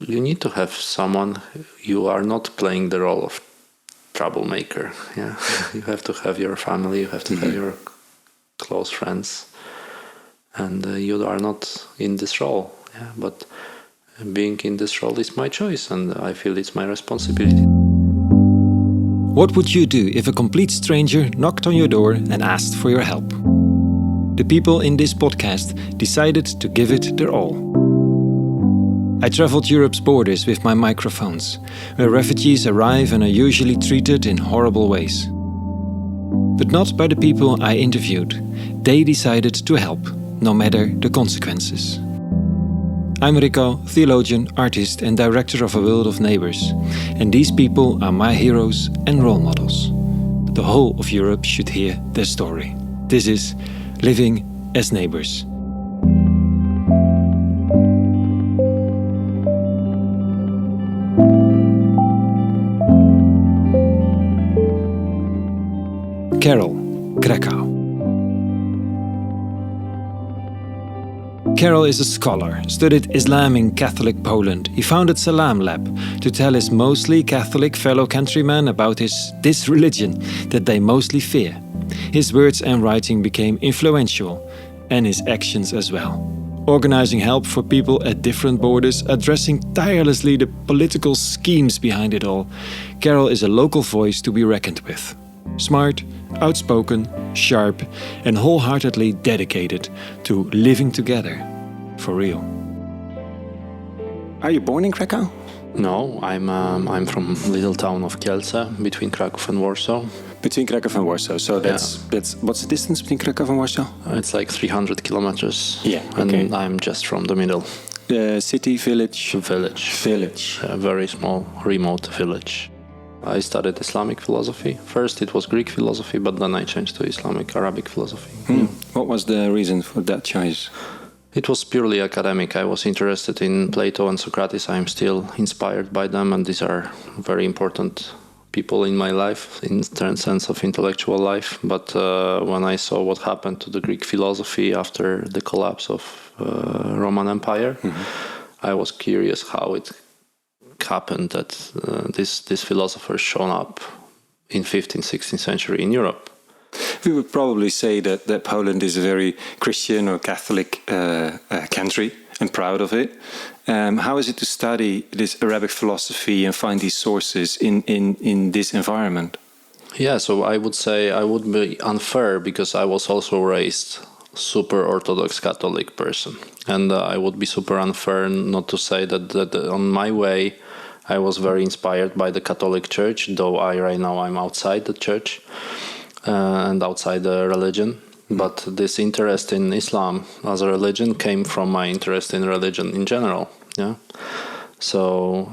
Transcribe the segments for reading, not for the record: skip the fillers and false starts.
you need to have someone. You are not playing the role of troublemaker. Yeah, you have to have your family. You have to have your close friends, and you are not in this role. Yeah, but being in this role is my choice, and I feel it's my responsibility. What would you do if a complete stranger knocked on your door and asked for your help? The people in this podcast decided to give it their all. I traveled Europe's borders with my microphones, where refugees arrive and are usually treated in horrible ways. But not by the people I interviewed. They decided to help, no matter the consequences. I'm Rico, theologian, artist and director of A World of Neighbours. And these people are my heroes and role models. The whole of Europe should hear their story. This is Living as Neighbours. Karol, Kraków. Karol is a scholar, studied Islam in Catholic Poland. He founded Salam Lab to tell his mostly Catholic fellow countrymen about this religion that they mostly fear. His words and writing became influential, and his actions as well. Organizing help for people at different borders, addressing tirelessly the political schemes behind it all. Karol is a local voice to be reckoned with. Smart, outspoken, sharp, and wholeheartedly dedicated to living together, for real. Are you born in Kraków? No, I'm from little town of Kielce, between Kraków and Warsaw. Between Kraków and Warsaw. So that's what's the distance between Kraków and Warsaw? It's like 300 kilometers. Yeah, okay. And I'm just from the middle. City, village? Village. A very small, remote village. I studied Islamic philosophy. First it was Greek philosophy, but then I changed to Islamic Arabic philosophy. Yeah. What was the reason for that choice? It was purely academic. I was interested in Plato and Socrates. I'm still inspired by them, and these are very important people in my life, in the sense of intellectual life. But when I saw what happened to the Greek philosophy after the collapse of Roman Empire, I was curious how it happened that these philosophers shown up in 15th, 16th century in Europe. We would probably say that Poland is a very Christian or Catholic country and proud of it. How is it to study this Arabic philosophy and find these sources in this environment? Yeah, so I would say I would be unfair because I was also raised super Orthodox Catholic person. And I would be super unfair not to say that on my way I was very inspired by the Catholic Church, though right now I'm outside the church and outside the religion. But this interest in Islam as a religion came from my interest in religion in general. Yeah. So,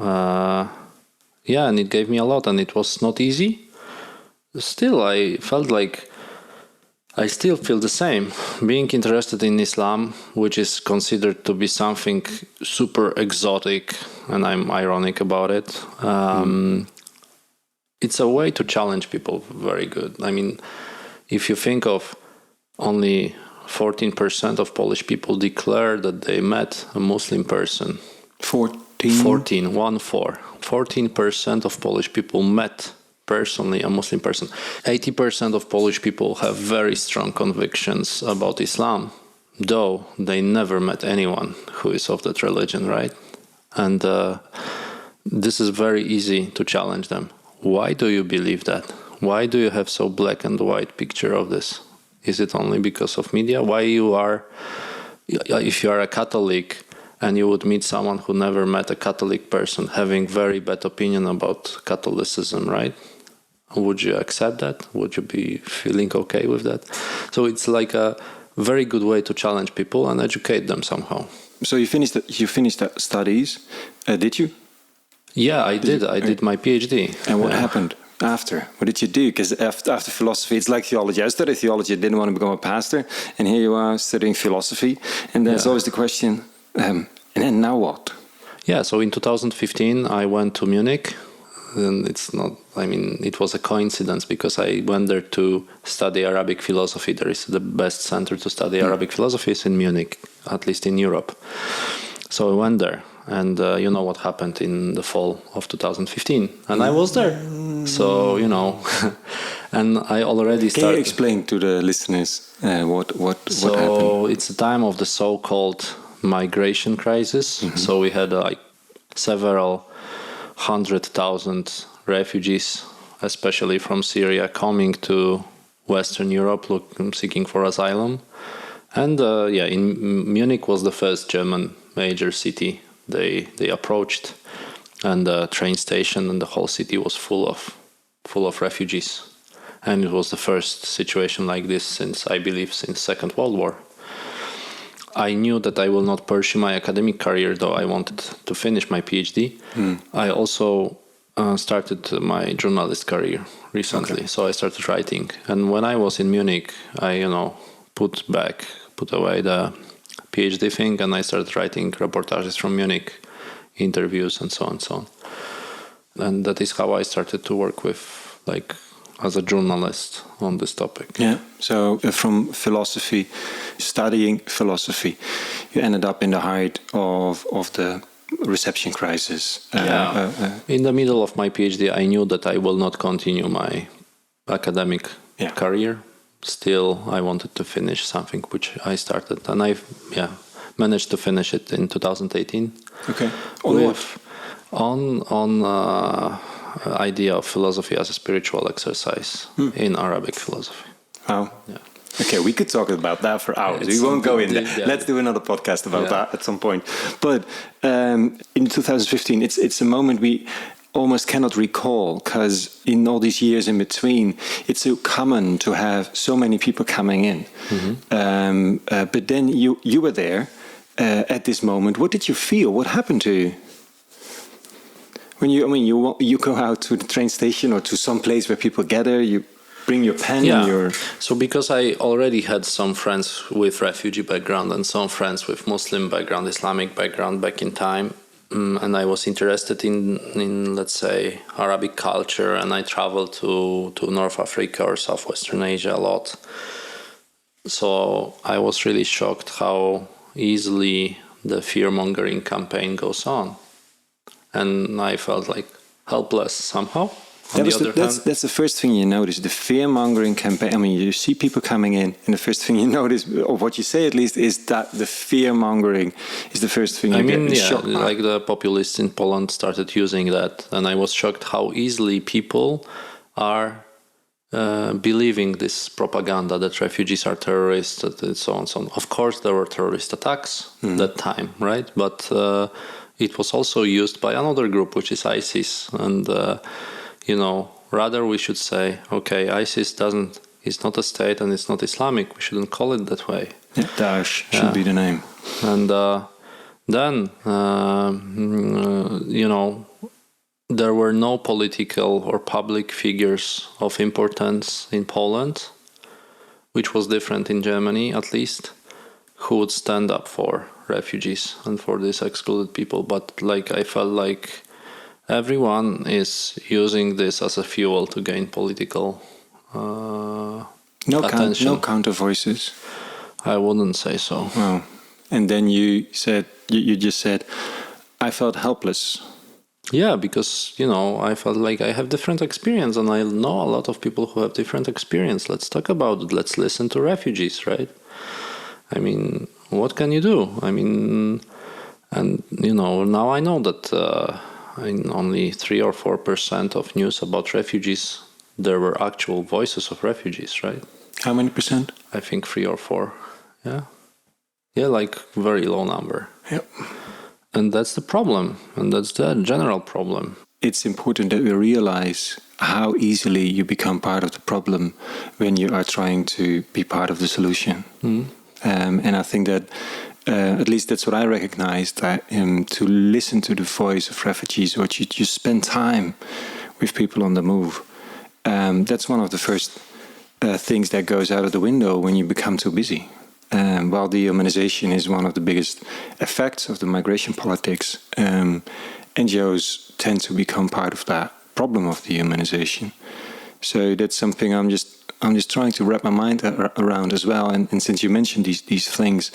and it gave me a lot, and it was not easy. Still, I felt like I still feel the same. Being interested in Islam, which is considered to be something super exotic, and I'm ironic about it, it's a way to challenge people very good. I mean, if you think of only 14% of Polish people declare that they met a Muslim person. 14% of Polish people met personally a Muslim person. 80% of Polish people have very strong convictions about Islam, though they never met anyone who is of that religion, right? And this is very easy to challenge them. Why do you believe that? Why do you have so black and white picture of this? Is it only because of media? If you are a Catholic and you would meet someone who never met a Catholic person having very bad opinion about Catholicism, right? Would you accept that? Would you be feeling okay with that? So it's like a very good way to challenge people and educate them somehow. So you finished that studies, did you? Yeah, I did. I did my PhD. And what happened after? What did you do? Because after philosophy, it's like theology. I studied theology, I didn't want to become a pastor. And here you are studying philosophy. And there's always the question, and then now what? Yeah, so in 2015, I went to Munich. And it was a coincidence because I went there to study Arabic philosophy. There is the best center to study Arabic philosophy is in Munich, at least in Europe. So I went there. And you know what happened in the fall of 2015. And I was there. So, and I already started... Can you explain to the listeners what happened? So it's the time of the so-called migration crisis. Mm-hmm. So we had several 100,000 refugees, especially from Syria, coming to Western Europe seeking for asylum. And in Munich was the first German major city they approached, and the train station and the whole city was full of refugees. And it was the first situation like this since Second World War. I knew that I will not pursue my academic career, though I wanted to finish my PhD. I also started my journalist career recently, okay. So I started writing. And when I was in Munich, I put away the PhD thing, and I started writing reportages from Munich, interviews, and so on and so on. And that is how I started to work with, as a journalist on this topic. Yeah, so from philosophy, studying philosophy, you ended up in the height of the reception crisis. In the middle of my PhD, I knew that I will not continue my academic career. Still, I wanted to finish something which I started, and I managed to finish it in 2018. Okay. On idea of philosophy as a spiritual exercise in Arabic philosophy. Wow. Yeah. Okay, we could talk about that for hours. We won't go in there. Yeah. Let's do another podcast about that at some point. But in 2015, it's a moment we almost cannot recall, because in all these years in between, it's so common to have so many people coming in. Mm-hmm. But then you were there at this moment. What did you feel? What happened to you? When you go out to the train station or to some place where people gather, you bring your pen and your... So because I already had some friends with refugee background and some friends with Muslim background, Islamic background back in time, and I was interested in let's say, Arabic culture, and I traveled to North Africa or Southwestern Asia a lot. So I was really shocked how easily the fear-mongering campaign goes on. And I felt helpless somehow. That's the first thing you notice, the fear-mongering campaign. I mean, you see people coming in, and the first thing you notice, or what you say at least, is that the fear-mongering is the first thing you get shocked by. Like the populists in Poland started using that, and I was shocked how easily people are believing this propaganda that refugees are terrorists, and so on and so on. Of course, there were terrorist attacks that time, right? But it was also used by another group, which is ISIS, and rather we should say, okay, ISIS is not a state and it's not Islamic. We shouldn't call it that way. Yeah, Daesh should be the name. And then, there were no political or public figures of importance in Poland, which was different in Germany, at least, who would stand up for refugees and for these excluded people. But I felt like everyone is using this as a fuel to gain political attention. No counter voices. I wouldn't say so. Wow. And then you just said, I felt helpless. Yeah, because I felt like I have different experience, and I know a lot of people who have different experience. Let's talk about it. Let's listen to refugees, right? I mean, what can you do? I mean, and now I know that. In only 3 or 4% of news about refugees, there were actual voices of refugees, right? How many percent? I think 3 or 4. Yeah, very low number. Yep. And that's the problem, and that's the general problem. It's important that we realize how easily you become part of the problem when you are trying to be part of the solution. And I think that at least that's what I recognized, to listen to the voice of refugees, or you spend time with people on the move. That's one of the first things that goes out of the window when you become too busy. While dehumanization is one of the biggest effects of the migration politics, NGOs tend to become part of that problem of dehumanization. So that's something I'm just trying to wrap my mind around as well. And since you mentioned these things,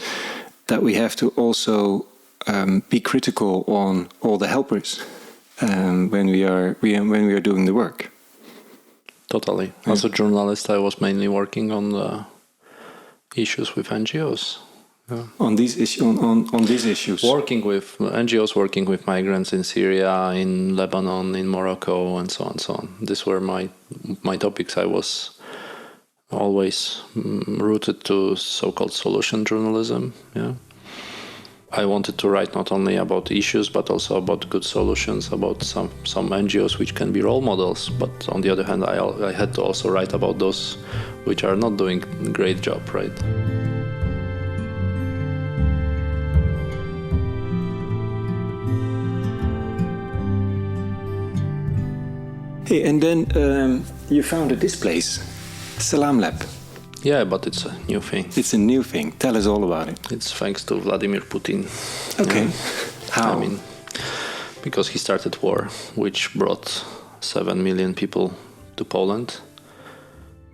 that we have to also be critical on all the helpers when we are doing the work. Totally. Yeah. As a journalist, I was mainly working on the issues with NGOs. Yeah. On these issues. Working with NGOs, working with migrants in Syria, in Lebanon, in Morocco, and so on, so on. These were my topics. I was always rooted to so-called solution journalism. Yeah. I wanted to write not only about issues, but also about good solutions, about some NGOs which can be role models. But on the other hand, I had to also write about those which are not doing a great job, right? Hey, and then you founded this place, Salam Lab. Yeah, but it's a new thing. It's a new thing. Tell us all about it. It's thanks to Vladimir Putin. Okay. How? I mean, because he started war, which brought 7 million people to Poland.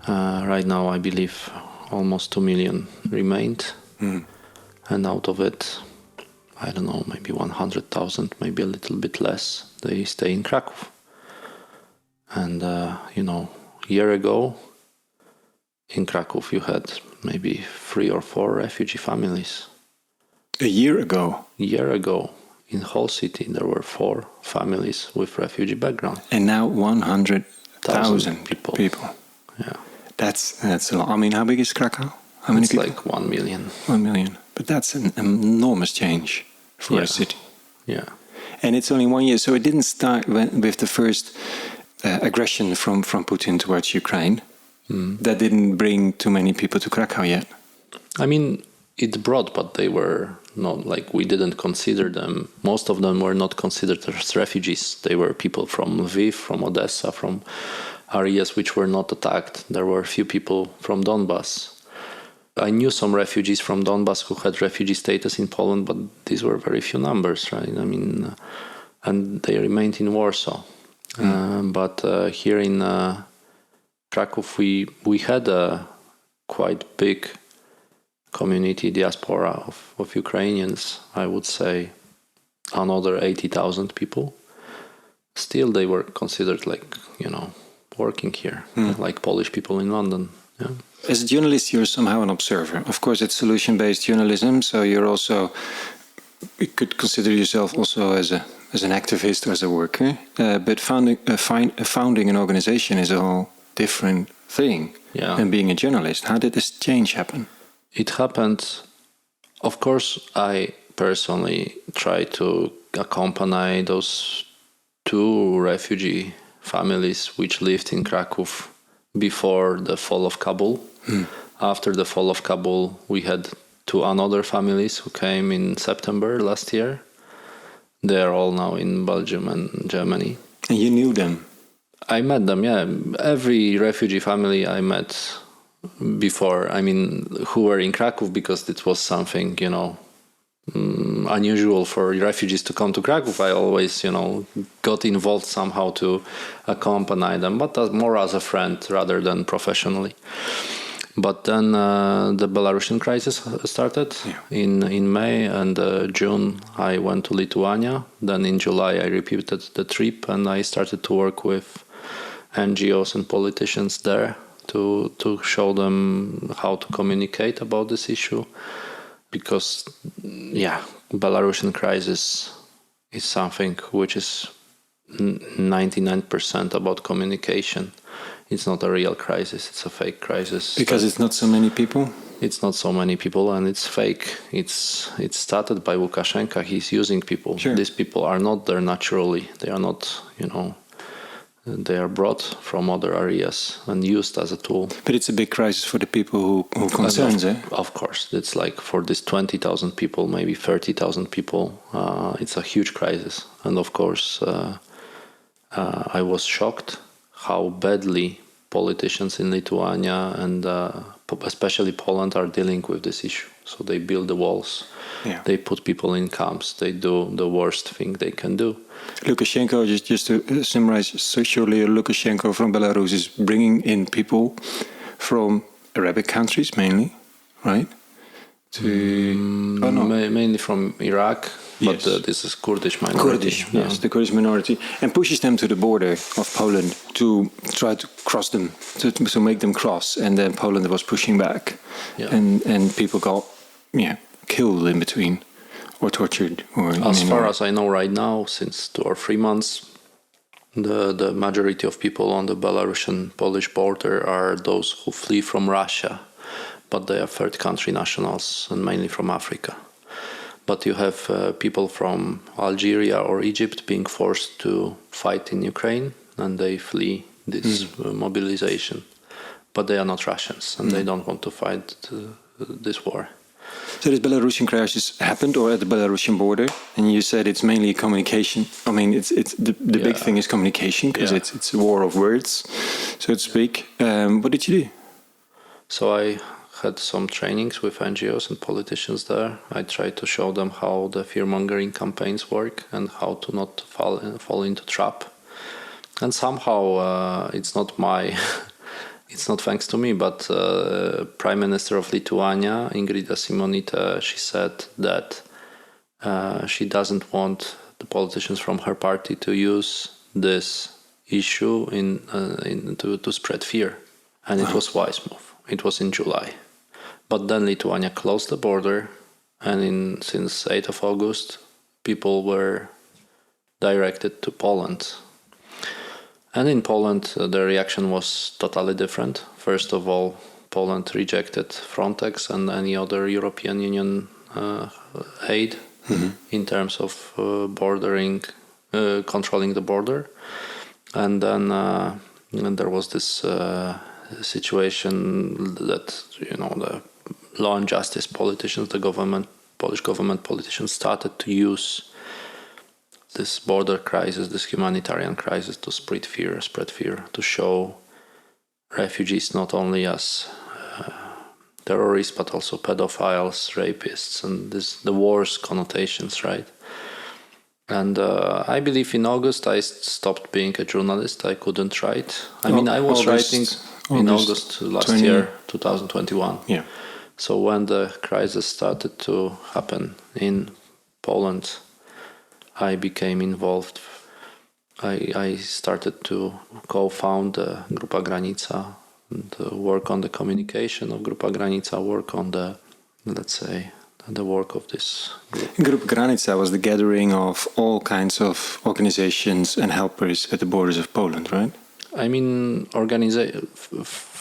Right now, I believe almost 2 million remained. And out of it, I don't know, maybe 100,000, maybe a little bit less, they stay in Kraków. And, a year ago, in Kraków, you had maybe 3 or 4 refugee families. A year ago? A year ago, in the whole city, there were 4 families with refugee background. And now 100,000 people. Yeah. That's a lot. I mean, how big is Krakow? How many people? Like 1 million. 1 million. But that's an enormous change for a city. Yeah. And it's only 1 year. So it didn't start with the first aggression from Putin towards Ukraine. That didn't bring too many people to Krakow yet. I mean, it brought, but they were not, like, we didn't consider them. Most of them were not considered as refugees. They were people from Lviv, from Odessa, from areas which were not attacked. There were a few people from Donbas. I knew some refugees from Donbas who had refugee status in Poland, but these were very few numbers, right? I mean, and they remained in Warsaw. But here in Kraków, we had a quite big community diaspora of Ukrainians. I would say another 80,000 people. Still, they were considered like, working here, like Polish people in London. Yeah. As a journalist, you're somehow an observer. Of course, it's solution-based journalism, so you could consider yourself also as an activist or as a worker. But founding an organization is a whole different thing than being a journalist. How did this change happen? It happened, of course, I personally tried to accompany those 2 refugee families which lived in Kraków before the fall of Kabul. After the fall of Kabul, we had 2 other families who came in September last year. They are all now in Belgium and Germany. And you knew them? I met them, yeah. Every refugee family I met before, I mean, who were in Kraków, because it was something, unusual for refugees to come to Kraków. I always, got involved somehow to accompany them, but more as a friend rather than professionally. But then the Belarusian crisis started in May, and June I went to Lithuania. Then in July I repeated the trip, and I started to work with NGOs and politicians there to show them how to communicate about this issue. Because, Belarusian crisis is something which is 99% about communication. It's not a real crisis, it's a fake crisis. Because it's not so many people? It's not so many people, and it's fake. It's started by Lukashenko. He's using people. Sure. These people are not there naturally. They are not, they are brought from other areas and used as a tool. But it's a big crisis for the people who concerns, Of course. It's like for these 20,000 people, maybe 30,000 people, it's a huge crisis. And of course, I was shocked how badly politicians in Lithuania and especially Poland are dealing with this issue. So they build the walls, they put people in camps, they do the worst thing they can do. Lukashenko, just to summarize shortly, Lukashenko from Belarus is bringing in people from Arabic countries mainly, right? Mainly from Iraq, but Yes. this is Kurdish minority. Yes, the Kurdish minority, and pushes them to the border of Poland to try to cross them, to make them cross, and then Poland was pushing back, and people got killed in between, or tortured, or as far as I know right now, since 2 or 3 months, the majority of people on the Belarusian-Polish border are those who flee from Russia, but they are third country nationals and mainly from Africa. But you have people from Algeria or Egypt being forced to fight in Ukraine, and they flee this mobilization. But they are not Russians, and they don't want to fight this war. So this Belarusian crisis happened, or at the Belarusian border, and you said it's mainly communication. I mean, it's the big thing is communication, because it's a war of words, so to speak. What did you do? So I had some trainings with NGOs and politicians there. I tried to show them how the fear-mongering campaigns work and how to not fall into trap. And somehow it's not it's not thanks to me, but Prime Minister of Lithuania, Ingrida Šimonytė, she said that she doesn't want the politicians from her party to use this issue to spread fear. And it was a wise move. It was in July. But then Lithuania closed the border, and since 8th of August, people were directed to Poland. And in Poland, the reaction was totally different. First of all, Poland rejected Frontex and any other European Union aid in terms of controlling the border. And then there was this situation that, the law and justice politicians, Polish government politicians started to use this border crisis, this humanitarian crisis, to spread fear, to show refugees not only as terrorists, but also pedophiles, rapists, and the war's connotations, right? And I believe in August I stopped being a journalist. I couldn't write. I was writing in August last year, 2021. Yeah. So when the crisis started to happen in Poland, I became involved. I started to co-found Grupa Granica and work on the communication of Grupa Granica, work on the work of this group. Grupa Granica was the gathering of all kinds of organizations and helpers at the borders of Poland, right?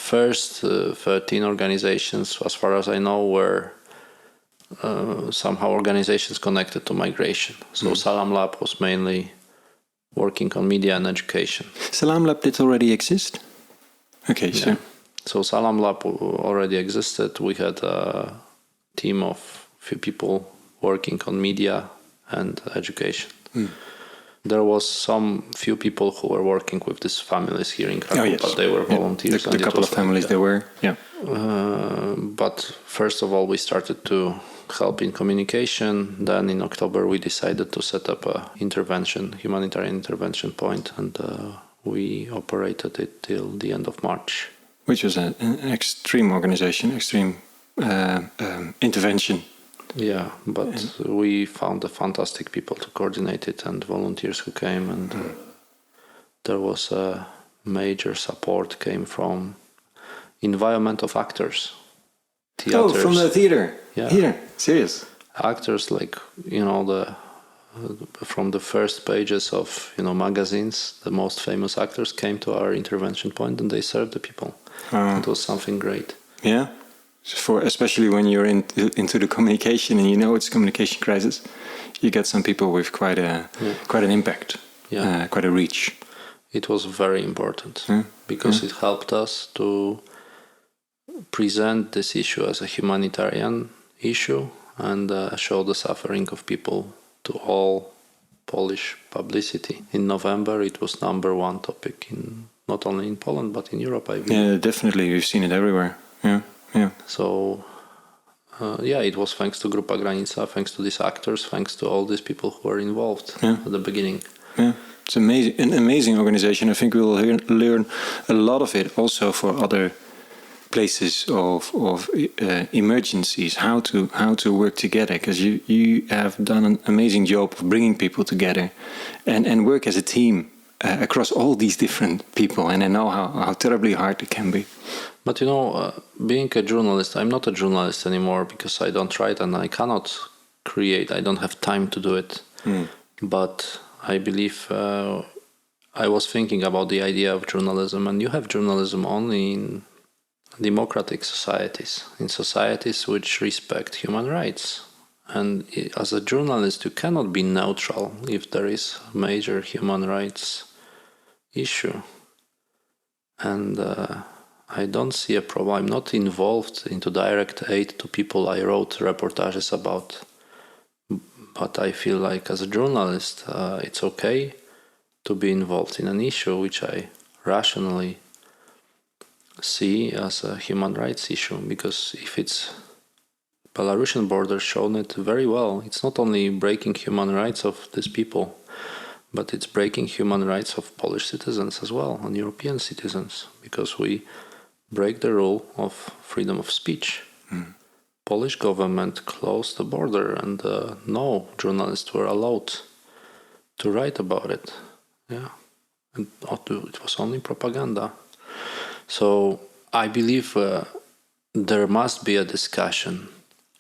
First 13 organizations, as far as I know, were somehow organizations connected to migration. So Salam Lab was mainly working on media and education. Salam Lab did already exist? Okay, yeah. So Salam Lab already existed. We had a team of few people working on media and education. There was few people who were working with these families here in Kraków, but they were volunteers. The couple of families there were, yeah. But first of all, we started to help in communication. Then in October, we decided to set up a humanitarian intervention point, and we operated it till the end of March. Which was an extreme organization, extreme intervention. Yeah, but we found fantastic people to coordinate it and volunteers who came, and there was a major support came from environment of actors. Theaters. Oh, from the theater. Yeah. Here, serious. Actors from the first pages of magazines, the most famous actors came to our intervention point and they served the people. It was something great. Yeah. Especially when you're into the communication and it's a communication crisis, you get some people with quite an impact, quite a reach. It was very important because it helped us to present this issue as a humanitarian issue and show the suffering of people to all Polish publicity. In November, it was number one topic not only in Poland but in Europe. I believe. Yeah, definitely, we've seen it everywhere. Yeah. So, it was thanks to Grupa Granica, thanks to these actors, thanks to all these people who were involved at the beginning. Yeah, it's an amazing organization. I think we will learn a lot of it also for other places of emergencies, how to work together, because you have done an amazing job of bringing people together and work as a team across all these different people, and I know how terribly hard it can be. But being a journalist, I'm not a journalist anymore because I don't write and I cannot create. I don't have time to do it. But I believe I was thinking about the idea of journalism, and you have journalism only in democratic societies, in societies which respect human rights. And as a journalist, you cannot be neutral if there is a major human rights issue. And I don't see a problem. I'm not involved into direct aid to people I wrote reportages about. But I feel like as a journalist, it's okay to be involved in an issue which I rationally see as a human rights issue, because if it's Belarusian border shown it very well, it's not only breaking human rights of these people, but it's breaking human rights of Polish citizens as well, and European citizens, because we break the rule of freedom of speech. Polish government closed the border and no journalists were allowed to write about it. Yeah, and it was only propaganda. So I believe there must be a discussion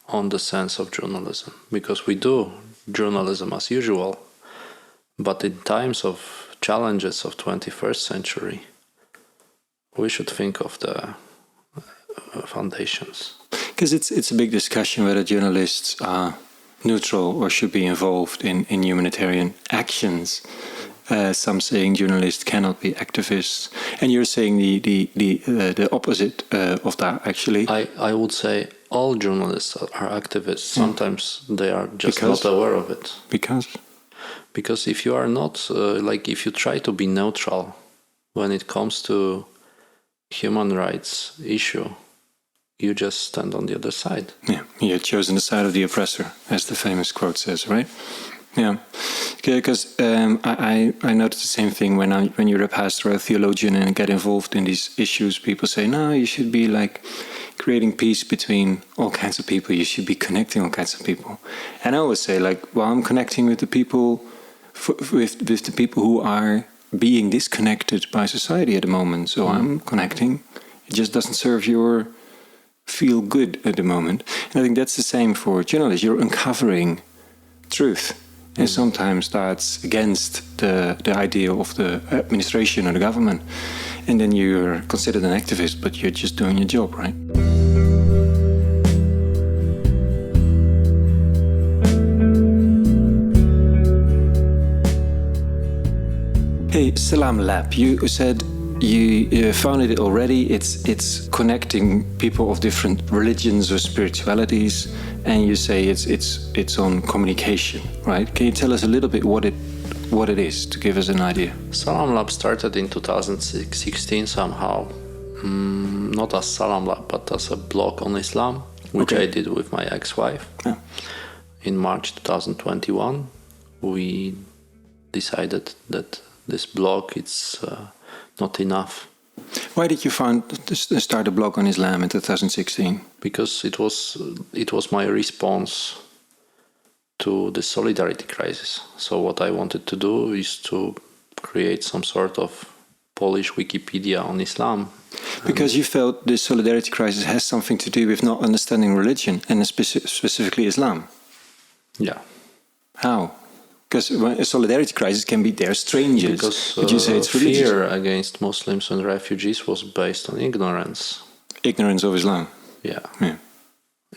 on the sense of journalism, because we do journalism as usual, but in times of challenges of 21st century, we should think of the foundations. Because it's a big discussion whether journalists are neutral or should be involved in humanitarian actions. Some saying journalists cannot be activists, and you're saying the opposite of that. Actually, I would say all journalists are activists. Sometimes they are just not aware of it. Because if you are not if you try to be neutral when it comes to human rights issue, you just stand on the other side. Yeah, you're chosen the side of the oppressor, as the famous quote says, right? Yeah, because I noticed the same thing when you're a pastor or a theologian and get involved in these issues. People say, no, you should be creating peace between all kinds of people. You should be connecting all kinds of people. And I always say, I'm connecting with the people, with the people who are being disconnected by society at the moment. So I'm connecting. It just doesn't serve your feel good at the moment. And I think that's the same for journalists. You're uncovering truth. And sometimes that's against the idea of the administration or the government. And then you're considered an activist, but you're just doing your job, right? Hey, Salam Lab, you said you founded it already. It's connecting people of different religions or spiritualities, and you say it's on communication, right? Can you tell us a little bit what it is, to give us an idea? Salam Lab started in 2016 somehow, not as Salam Lab, but as a blog on Islam, which I did with my ex-wife. Yeah. In March 2021, we decided that this blog it's not enough. Why did you start a blog on Islam in 2016? Because it was my response to the solidarity crisis. So what I wanted to do is to create some sort of Polish Wikipedia on Islam. Because you felt the solidarity crisis has something to do with not understanding religion, and specifically Islam. Yeah. How? Because a solidarity crisis can be there strangers. Because would you say it's religious? Fear against Muslims and refugees was based on ignorance. Ignorance of Islam. Yeah.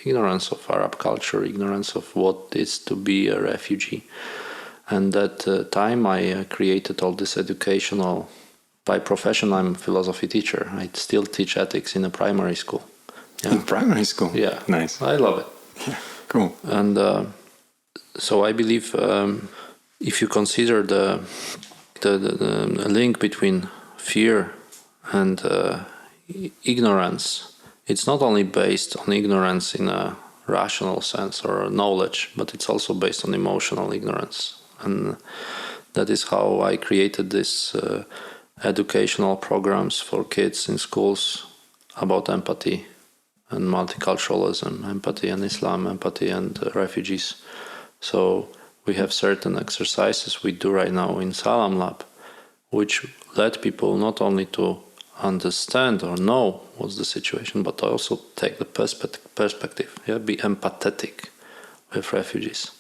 Ignorance of Arab culture, ignorance of what it is to be a refugee. And at the time I created all this educational... By profession, I'm a philosophy teacher. I still teach ethics in a primary school. Yeah. In primary school? Yeah. Nice. I love it. Yeah, cool. And so I believe if you consider the link between fear and ignorance, it's not only based on ignorance in a rational sense or knowledge, but it's also based on emotional ignorance. And that is how I created this educational programs for kids in schools about empathy and multiculturalism, empathy and Islam, empathy and refugees. So we have certain exercises we do right now in Salam Lab, which let people not only to understand or know what's the situation, but also take the perspective, be empathetic with refugees.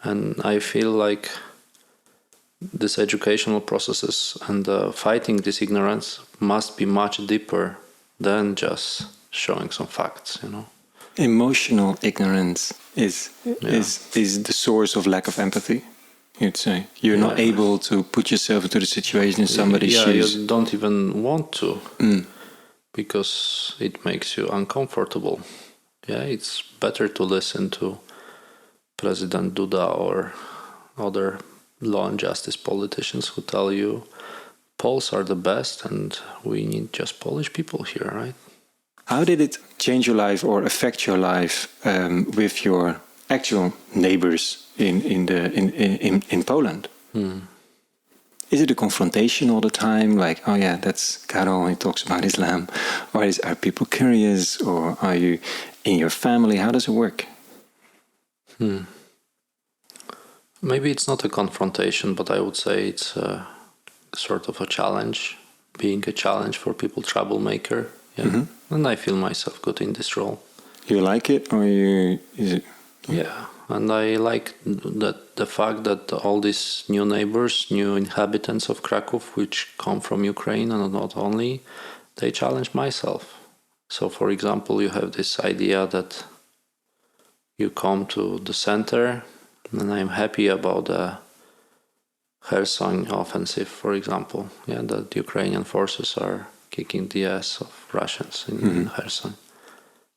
And I feel like these educational processes and fighting this ignorance must be much deeper than just showing some facts, Emotional ignorance is the source of lack of empathy, you'd say. You're not able to put yourself into the situation in somebody's shoes. You don't even want to, because it makes you uncomfortable. It's better to listen to President Duda or other law and justice politicians who tell you Poles are the best and we need just Polish people here, right? How did it change your life or affect your life with your actual neighbors in Poland? Is it a confrontation all the time? Like, oh yeah, that's Karol, he talks about Islam. Or are people curious? Or are you in your family? How does it work? Maybe it's not a confrontation, but I would say it's sort of a challenge, being a challenge for people, troublemaker. And I feel myself good in this role. You like it, or is it? Yeah, and I like the fact that all these new neighbors, new inhabitants of Kraków, which come from Ukraine and not only, they challenge myself. So, for example, you have this idea that you come to the center, and I'm happy about the Kherson offensive, for example. That Ukrainian forces are kicking the ass of Russians in Kherson.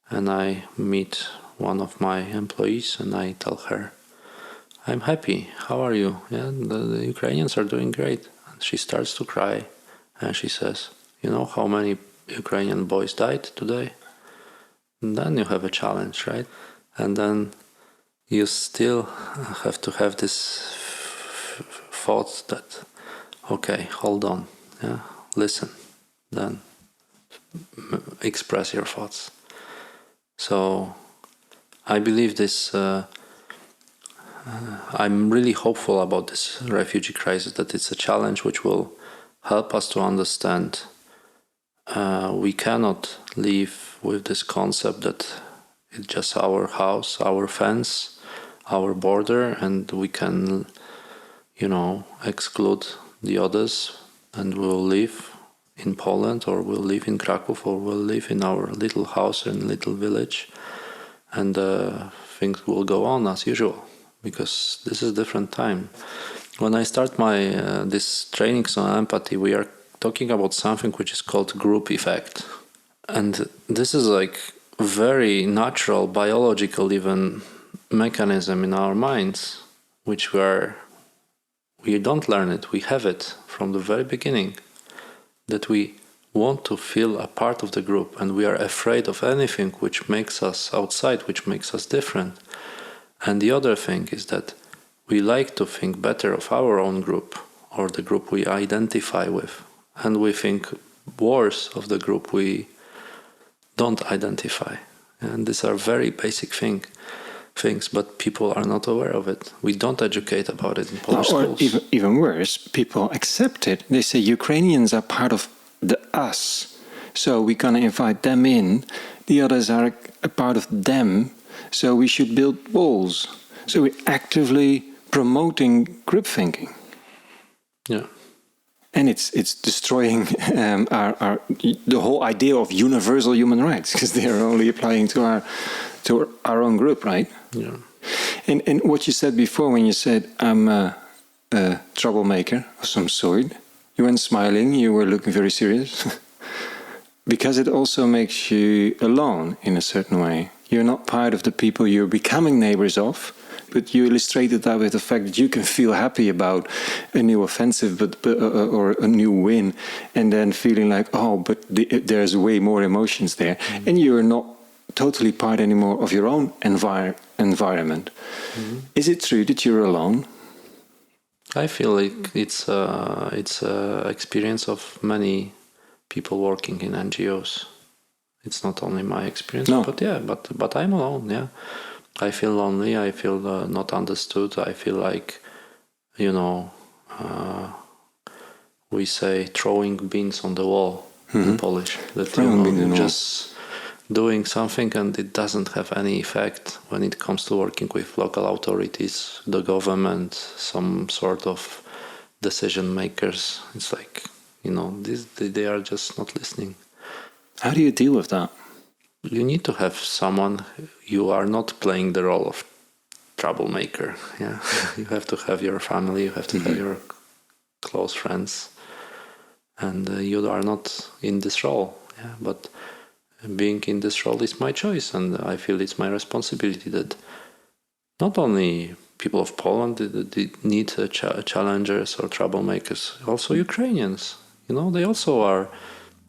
And I meet one of my employees and I tell her, I'm happy, how are you? The Ukrainians are doing great. And she starts to cry and she says, you know how many Ukrainian boys died today? And then you have a challenge, right? And then you still have to have this thought that, okay, hold on, listen, then express your thoughts. So I believe this, I'm really hopeful about this refugee crisis, that it's a challenge which will help us to understand we cannot live with this concept that it's just our house, our fence, our border, and we can, exclude the others, and we'll live in Poland, or we'll live in Kraków, or we'll live in our little house in little village, and things will go on as usual, because this is a different time. When I start my this trainings on empathy, we are talking about something which is called group effect, and this is like very natural, biological even mechanism in our minds, which we don't learn it, we have it from the very beginning, that we want to feel a part of the group, and we are afraid of anything which makes us outside, which makes us different. And the other thing is that we like to think better of our own group, or the group we identify with, and we think worse of the group we don't identify. And these are very basic things, but people are not aware of it. We don't educate about it in Polish schools. Or even worse, people accept it. They say Ukrainians are part of the us, so we're going to invite them in. The others are a part of them, so we should build walls. So we're actively promoting group thinking. Yeah. And it's destroying the whole idea of universal human rights, because they are only applying to our own group, right? Yeah. And what you said before, when you said I'm a troublemaker of some sort, you weren't smiling, you were looking very serious. Because it also makes you alone in a certain way. You're not part of the people you're becoming neighbors of, but you illustrated that with the fact that you can feel happy about a new offensive or a new win, and then feeling like, but there's way more emotions there. Mm-hmm. And you're not totally part anymore of your own environment. Mm-hmm. Is it true that you're alone? I feel like it's a experience of many people working in NGOs. It's not only my experience, No. but I'm alone. Yeah, I feel lonely. I feel not understood. I feel like, we say throwing beans on the wall in Polish. That you're just doing something and it doesn't have any effect when it comes to working with local authorities, the government, some sort of decision makers. It's like, they are just not listening. How do you deal with that? You need to have someone. You are not playing the role of troublemaker. Yeah, you have to have your family. You have to have your close friends, and you are not in this role. Yeah, but being in this role is my choice, and I feel it's my responsibility that not only people of Poland they need challengers or troublemakers, also Ukrainians. They also are.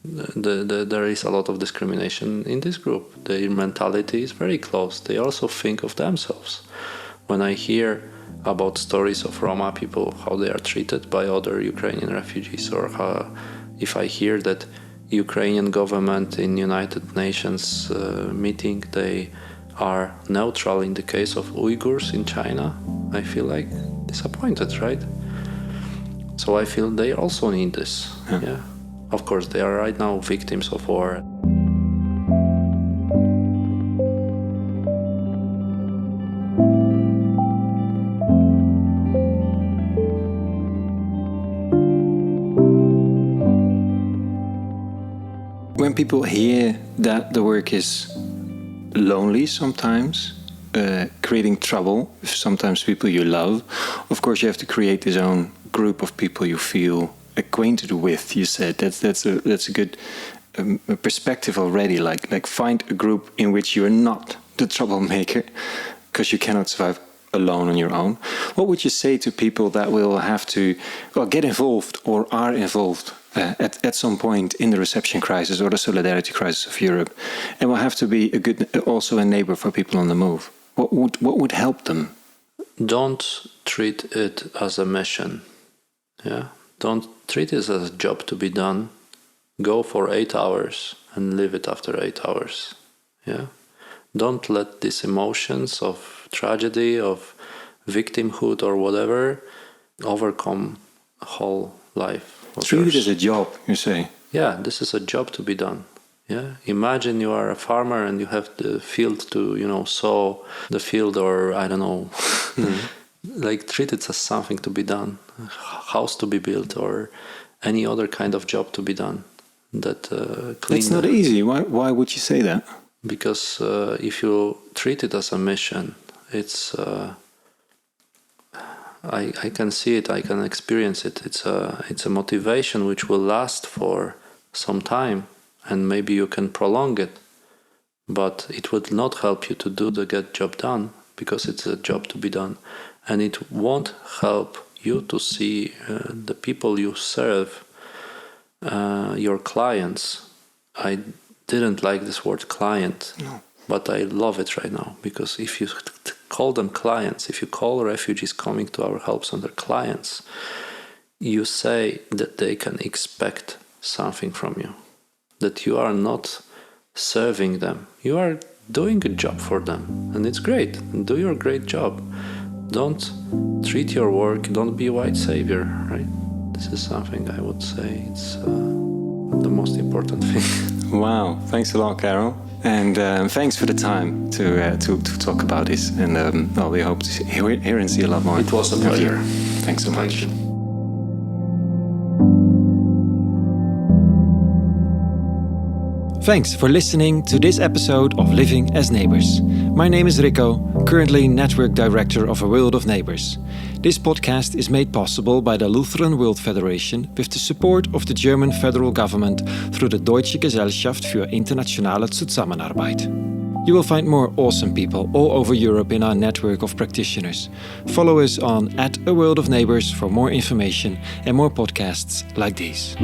There is a lot of discrimination in this group. Their mentality is very close. They also think of themselves. When I hear about stories of Roma people, how they are treated by other Ukrainian refugees, or if I hear that Ukrainian government in United Nations meeting, they are neutral in the case of Uyghurs in China, I feel like disappointed, right? So I feel they also need this. Yeah. Of course, they are right now victims of war. When people hear that the work is lonely sometimes, creating trouble with sometimes people you love, of course you have to create this own group of people you feel acquainted with. You said that's a good perspective already. Like find a group in which you are not the troublemaker, because you cannot survive alone on your own. What would you say to people that will have to get involved or are involved at some point in the reception crisis or the solidarity crisis of Europe, and will have to be also a neighbor for people on the move? What would help them? Don't treat it as a mission. Yeah. Don't treat it as a job to be done. Go for 8 hours and leave it after 8 hours. Yeah. Don't let these emotions of tragedy, of victimhood or whatever overcome whole life. Treat it as a job, you say? Yeah, this is a job to be done. Yeah. Imagine you are a farmer and you have the field to, sow the field, or I don't know. Like treat it as something to be done, a house to be built, or any other kind of job to be done. It's not easy. Why would you say that? Because if you treat it as a mission, it's I can see it, I can experience it. It's a motivation which will last for some time, and maybe you can prolong it, but it would not help you to get job done, because it's a job to be done. And it won't help you to see the people you serve, your clients. I didn't like this word client, but I love it right now, because if you call them clients, if you call refugees coming to our help center clients, you say that they can expect something from you, that you are not serving them. You are doing a job for them, and it's great. Do your great job. Don't treat your work, don't be a white savior, right? This is something I would say it's the most important thing. Wow, thanks a lot, Karol. And thanks for the time to talk about this. And we hope to hear and see a lot more. It was a pleasure. Thanks so much. Thanks for listening to this episode of Living as Neighbours. My name is Rico, currently Network Director of A World of Neighbours. This podcast is made possible by the Lutheran World Federation with the support of the German federal government through the Deutsche Gesellschaft für internationale Zusammenarbeit. You will find more awesome people all over Europe in our network of practitioners. Follow us on @A World of Neighbours for more information and more podcasts like these.